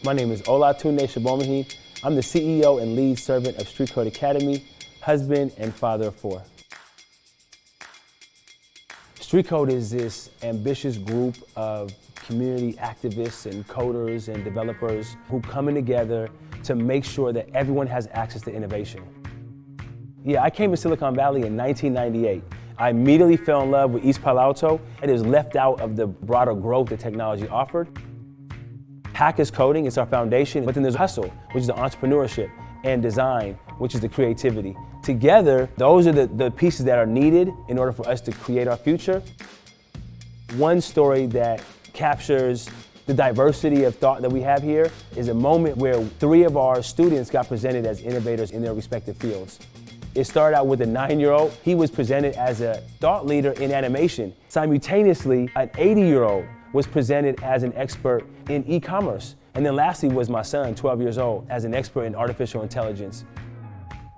My name is Olatunde Sobomehin. I'm the CEO and lead servant of StreetCode Academy, husband and father of four. StreetCode is this ambitious group of community activists and coders and developers who coming together to make sure that everyone has access to innovation. Yeah, I came to Silicon Valley in 1998. I immediately fell in love with East Palo Alto. It is left out of the broader growth that technology offered. Hack is coding, it's our foundation, but then there's hustle, which is the entrepreneurship, and design, which is the creativity. Together, those are the pieces that are needed in order for us to create our future. One story that captures the diversity of thought that we have here is a moment where 3 of our students got presented as innovators in their respective fields. It started out with a 9-year-old. He was presented as a thought leader in animation. Simultaneously, an 80-year-old was presented as an expert in e-commerce. And then lastly was my son, 12 years old, as an expert in artificial intelligence.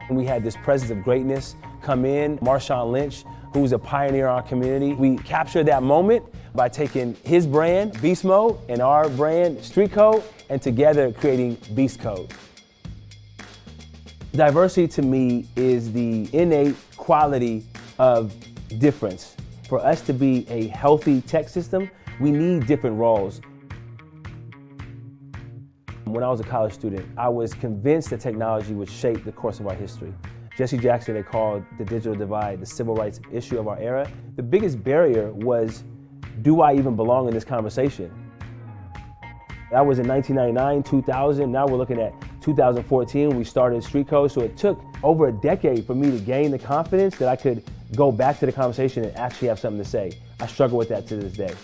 And we had this presence of greatness come in, Marshawn Lynch, who was a pioneer in our community. We captured that moment by taking his brand, Beast Mode, and our brand, StreetCode, and together creating Beast Code. Diversity to me is the innate quality of difference. For us to be a healthy tech system, we need different roles. When I was a college student, I was convinced that technology would shape the course of our history. Jesse Jackson, they called the digital divide the civil rights issue of our era. The biggest barrier was, do I even belong in this conversation? That was in 1999, 2000. Now we're looking at 2014, we started StreetCode. So it took over a decade for me to gain the confidence that I could go back to the conversation and actually have something to say. I struggle with that to this day.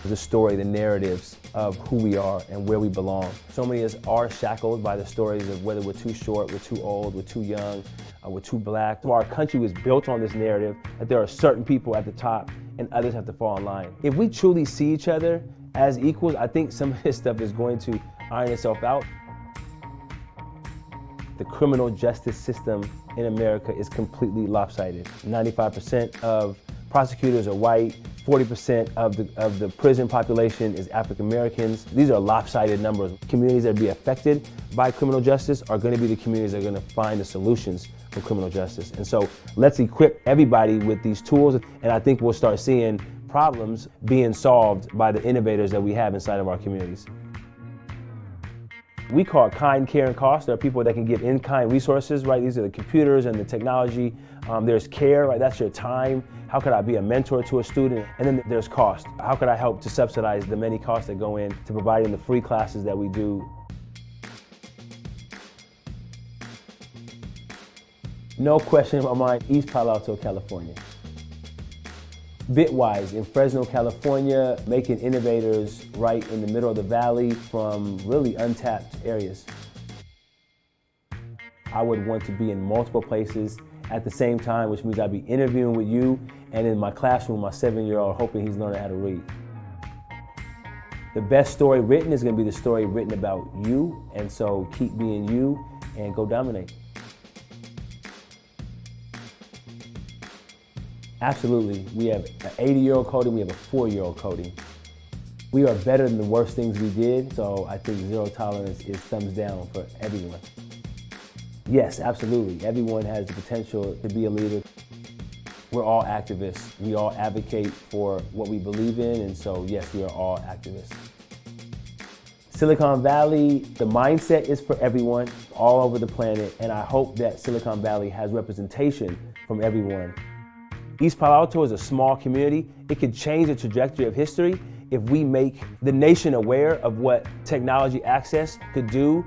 The story, the narratives of who we are and where we belong. So many of us are shackled by the stories of whether we're too short, we're too old, we're too young, we're too black. So our country was built on this narrative that there are certain people at the top and others have to fall in line. If we truly see each other as equals, I think some of this stuff is going to iron itself out. The criminal justice system in America is completely lopsided. 95% of prosecutors are white, 40% of the prison population is African Americans. These are lopsided numbers. Communities that be affected by criminal justice are going to be the communities that are going to find the solutions for criminal justice. And so let's equip everybody with these tools, and I think we'll start seeing problems being solved by the innovators that we have inside of our communities. We call it kind, care, and cost. There are people that can give in-kind resources, right? These are the computers and the technology. There's care, right? That's your time. How could I be a mentor to a student? And then there's cost. How could I help to subsidize the many costs that go into providing the free classes that we do? No question in my mind, East Palo Alto, California. Bitwise in Fresno, California, making innovators right in the middle of the valley from really untapped areas. I would want to be in multiple places at the same time, which means I'd be interviewing with you and in my classroom, my 7-year-old, hoping he's learning how to read. The best story written is going to be the story written about you, and so keep being you and go dominate. Absolutely. We have an 80-year-old coding, we have a 4-year-old coding. We are better than the worst things we did, so I think zero tolerance is thumbs down for everyone. Yes, absolutely. Everyone has the potential to be a leader. We're all activists. We all advocate for what we believe in, and so yes, we are all activists. Silicon Valley, the mindset is for everyone all over the planet, and I hope that Silicon Valley has representation from everyone. East Palo Alto is a small community. It could change the trajectory of history if we make the nation aware of what technology access could do